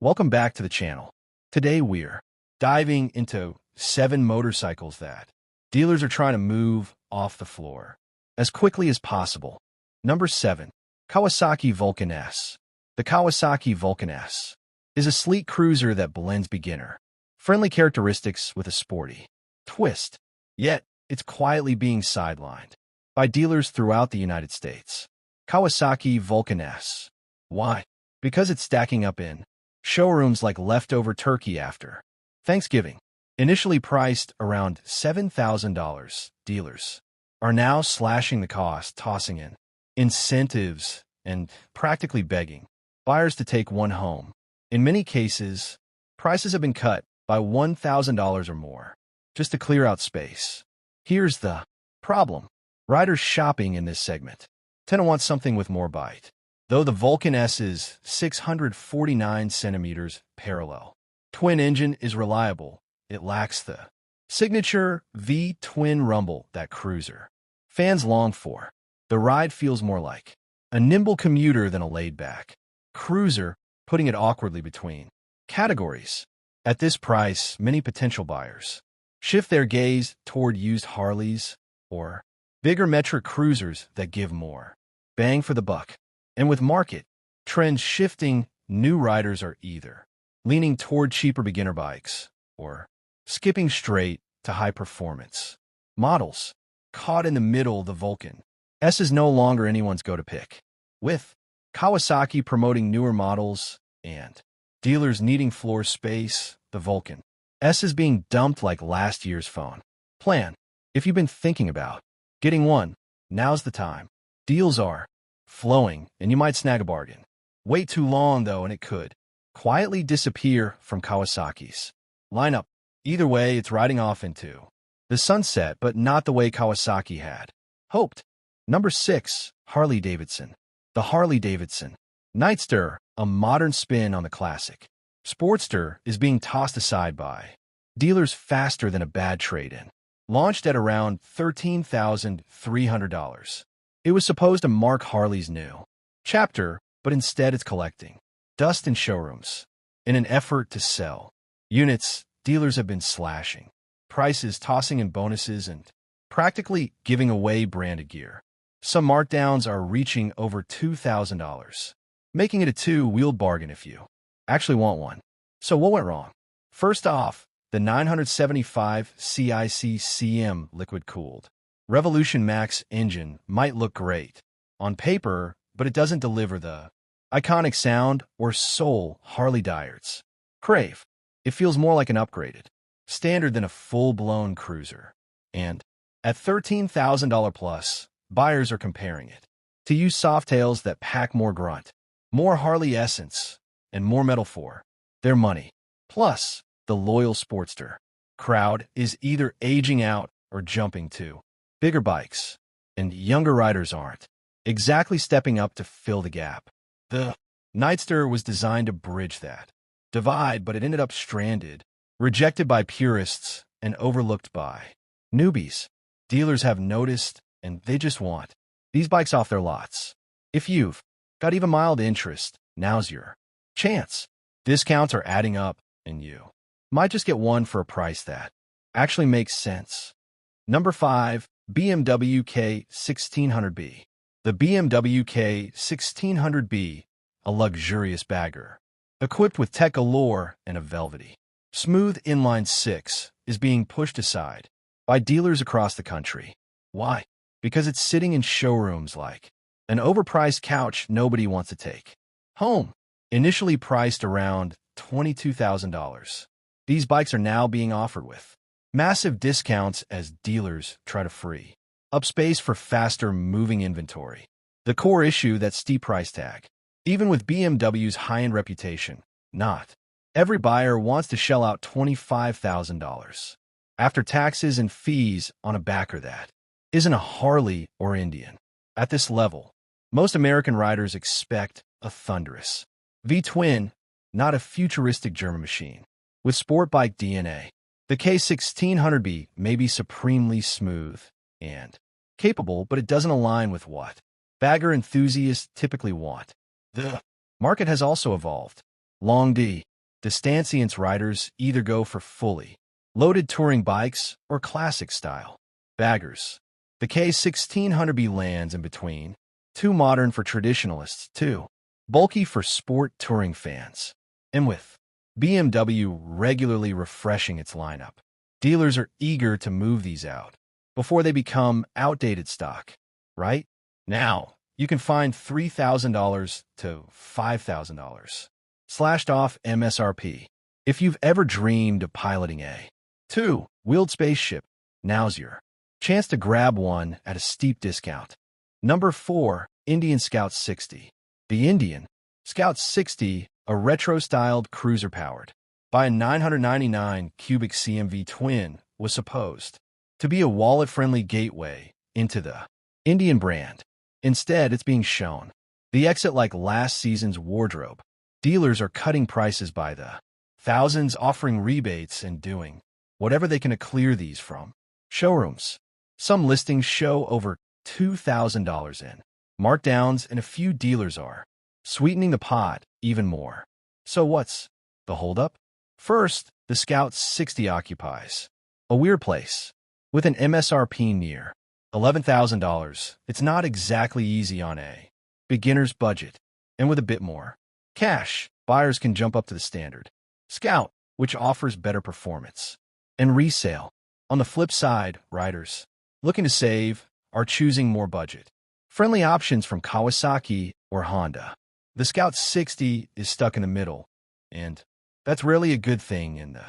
Welcome back to the channel. Today we're diving into 7 motorcycles that dealers are trying to move off the floor as quickly as possible. Number 7. Kawasaki Vulcan S. The Kawasaki Vulcan S is a sleek cruiser that blends beginner-friendly characteristics with a sporty twist, yet it's quietly being sidelined by dealers throughout the United States. Kawasaki Vulcan S. Why? Because it's stacking up in showrooms like leftover turkey after Thanksgiving. Initially priced around $7,000, dealers are now slashing the cost, tossing in incentives, and practically begging buyers to take one home. In many cases, prices have been cut by $1,000 or more just to clear out space. Here's the problem. Riders shopping in this segment tend to want something with more bite. Though the Vulcan S's 649 centimeters parallel twin engine is reliable, it lacks the signature V-twin rumble that cruiser fans long for. The ride feels more like a nimble commuter than a laid-back cruiser, putting it awkwardly between categories. At this price, many potential buyers shift their gaze toward used Harleys or bigger metric cruisers that give more bang for the buck. And with market trends shifting, new riders are either leaning toward cheaper beginner bikes or skipping straight to high-performance models. Caught in the middle, the Vulcan S is no longer anyone's go-to-pick. With Kawasaki promoting newer models and dealers needing floor space, the Vulcan S is being dumped like last year's phone plan. If you've been thinking about getting one, now's the time. Deals are flowing, and you might snag a bargain. Wait too long, though, and it could quietly disappear from Kawasaki's lineup. Either way, it's riding off into the sunset, but not the way Kawasaki had hoped. Number 6. Harley-Davidson. The Harley-Davidson Nightster, a modern spin on the classic Sportster, is being tossed aside by dealers faster than a bad trade-in. Launched at around $13,300. It was supposed to mark Harley's new chapter, but instead it's collecting dust in showrooms. In an effort to sell units, dealers have been slashing prices, tossing in bonuses, and practically giving away branded gear. Some markdowns are reaching over $2,000, making it a two-wheeled bargain if you actually want one. So what went wrong? First off, the 975 CIC-CM liquid-cooled Revolution Max engine might look great on paper, but it doesn't deliver the iconic sound or soul Harley-Davidsons crave. It feels more like an upgraded standard than a full-blown cruiser. And at $13,000 plus, buyers are comparing it to used Softails that pack more grunt, more Harley essence, and more metal for their money. Plus, the loyal Sportster crowd is either aging out or jumping to bigger bikes, and younger riders aren't exactly stepping up to fill the gap. The Nightster was designed to bridge that divide, but it ended up stranded, rejected by purists and overlooked by newbies. Dealers have noticed, and they just want these bikes off their lots. If you've got even mild interest, now's your chance. Discounts are adding up, and you might just get one for a price that actually makes sense. Number 5. BMW K1600B. The BMW K1600B, a luxurious bagger, equipped with tech galore and a velvety, smooth inline 6, is being pushed aside by dealers across the country. Why? Because it's sitting in showrooms like an overpriced couch nobody wants to take home. Initially priced around $22,000, these bikes are now being offered with massive discounts as dealers try to free up space for faster moving inventory. The core issue, that steep price tag. Even with BMW's high-end reputation, not every buyer wants to shell out $25,000 after taxes and fees on a backer that isn't a Harley or Indian. At this level, most American riders expect a thunderous V-twin, not a futuristic German machine with sport bike DNA. The K1600B may be supremely smooth and capable, but it doesn't align with what bagger enthusiasts typically want. The market has also evolved. Long D Distanciance riders either go for fully loaded touring bikes or classic style baggers. The K1600B lands in between, too modern for traditionalists, too bulky for sport touring fans. And with BMW regularly refreshing its lineup, dealers are eager to move these out before they become outdated stock. Right now, you can find $3,000 to $5,000 slashed off MSRP. If you've ever dreamed of piloting a two-wheeled spaceship, now's your chance to grab one at a steep discount. Number 4, Indian Scout 60. The Indian Scout 60, a retro-styled cruiser powered by a 999 cubic CMV twin, was supposed to be a wallet-friendly gateway into the Indian brand. Instead, it's being shown the exit like last season's wardrobe. Dealers are cutting prices by the thousands, offering rebates and doing whatever they can to clear these from showrooms. Some listings show over $2,000 in markdowns, and a few dealers are sweetening the pot even more. So what's the holdup? First, the Scout 60 occupies a weird place. With an MSRP near $11,000, it's not exactly easy on a beginner's budget, and with a bit more cash, buyers can jump up to the standard Scout, which offers better performance and resale. On the flip side, riders looking to save are choosing more budget-friendly options from Kawasaki or Honda. The Scout 60 is stuck in the middle, and that's rarely a good thing in the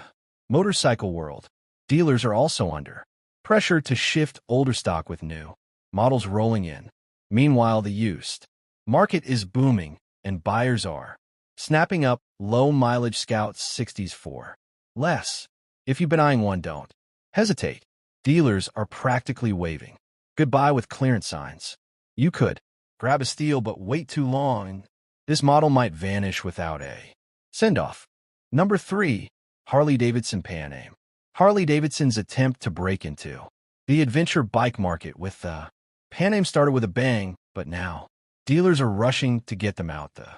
motorcycle world. Dealers are also under pressure to shift older stock with new models rolling in. Meanwhile, the used market is booming, and buyers are snapping up low-mileage Scout 60s for less. If you've been eyeing one, don't hesitate. Dealers are practically waving goodbye with clearance signs. You could grab a steal, but wait too long, and this model might vanish without a send-off. Number 3, Harley-Davidson Pan Am. Harley-Davidson's attempt to break into the adventure bike market with the Pan Am started with a bang, but now dealers are rushing to get them out the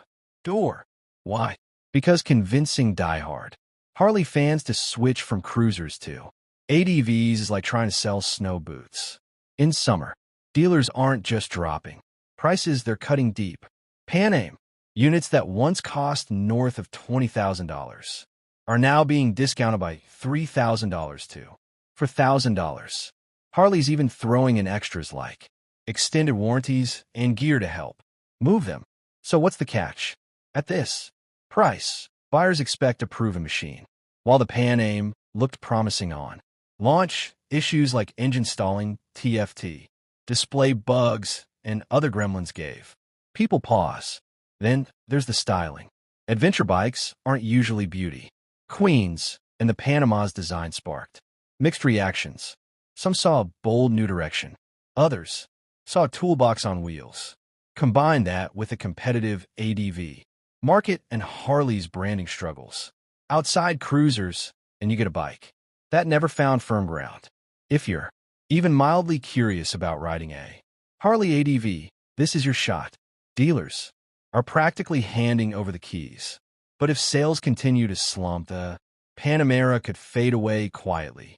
door. Why? Because convincing diehard Harley fans to switch from cruisers to ADVs is like trying to sell snow boots in summer. Dealers aren't just dropping prices, they're cutting deep. Pan Am units that once cost north of $20,000 are now being discounted by $3,000 to $4,000. Harley's even throwing in extras like extended warranties and gear to help move them. So what's the catch? At this price, buyers expect a proven machine. While the Pan Am looked promising on launch, issues like engine stalling, TFT, display bugs, and other gremlins gave people pause. Then there's the styling. Adventure bikes aren't usually beauty queens, and the Panama's design sparked mixed reactions. Some saw a bold new direction. Others saw a toolbox on wheels. Combine that with a competitive ADV market and Harley's branding struggles outside cruisers, and you get a bike that never found firm ground. If you're even mildly curious about riding a Harley ADV, this is your shot. Dealers are practically handing over the keys. But if sales continue to slump, the Panamera could fade away quietly.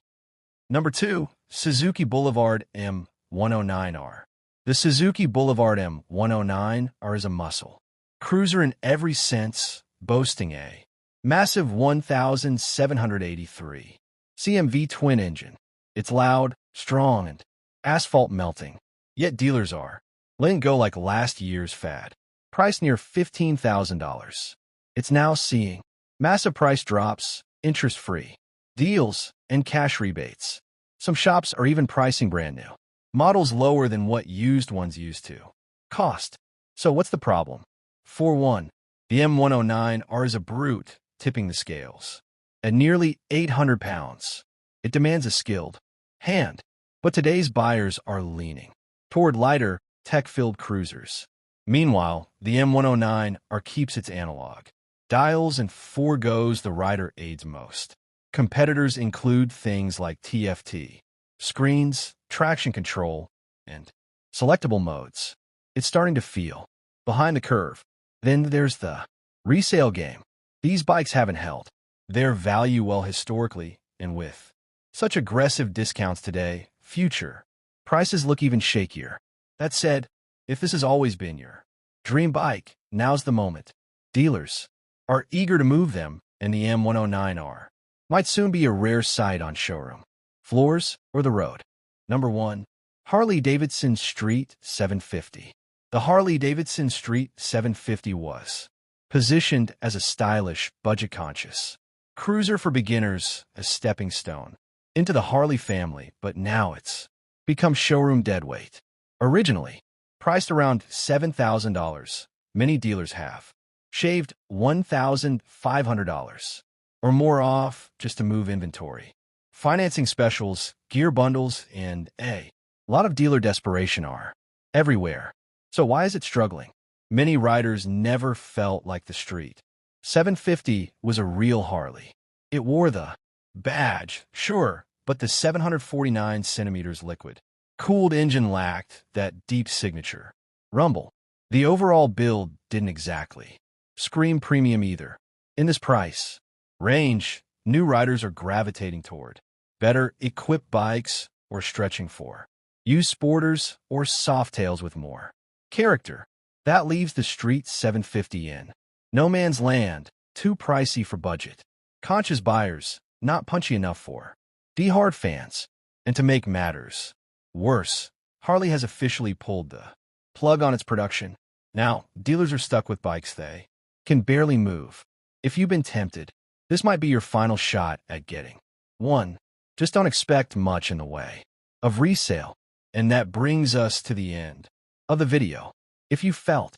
Number 2, Suzuki Boulevard M109R. The Suzuki Boulevard M109R is a muscle cruiser in every sense, boasting a massive 1,783 CMV twin engine. It's loud, strong, and asphalt melting. Yet dealers are letting go like last year's fad. Priced near $15,000. It's now seeing massive price drops, interest-free deals, and cash rebates. Some shops are even pricing brand new models lower than what used ones used to cost. So what's the problem? For one, the M109R is a brute, tipping the scales. At nearly 800 pounds, it demands a skilled hand. But today's buyers are leaning toward lighter, tech-filled cruisers. Meanwhile, the M109R keeps its analog dials and forgoes the rider aids most. Competitors include things like TFT, screens, traction control, and selectable modes. It's starting to feel behind the curve. Then there's the resale game. These bikes haven't held their value well historically, and with such aggressive discounts today, future prices look even shakier. That said, if this has always been your dream bike, now's the moment. Dealers are eager to move them, and the M109R might soon be a rare sight on showroom floors or the road. Number 1. Harley-Davidson Street 750. The Harley-Davidson Street 750 was positioned as a stylish, budget-conscious cruiser for beginners, a stepping stone into the Harley family, but now it's become showroom deadweight. Originally priced around $7,000, many dealers have shaved $1,500 or more off just to move inventory. Financing specials, gear bundles, and a lot of dealer desperation are everywhere. So why is it struggling? Many riders never felt like the Street 750 was a real Harley. It wore the badge, sure, but the 749 centimeters liquid cooled engine lacked that deep signature rumble. The overall build didn't exactly scream premium either. In this price range, new riders are gravitating toward better equipped bikes or stretching for used sporters or softails with more character. That leaves the Street 750 in no man's land, too pricey for budget conscious buyers, not punchy enough for die-hard fans. And to make matters worse, Harley has officially pulled the plug on its production. Now, dealers are stuck with bikes they can barely move. If you've been tempted, this might be your final shot at getting one. Just don't expect much in the way of resale. And that brings us to the end of the video. If you felt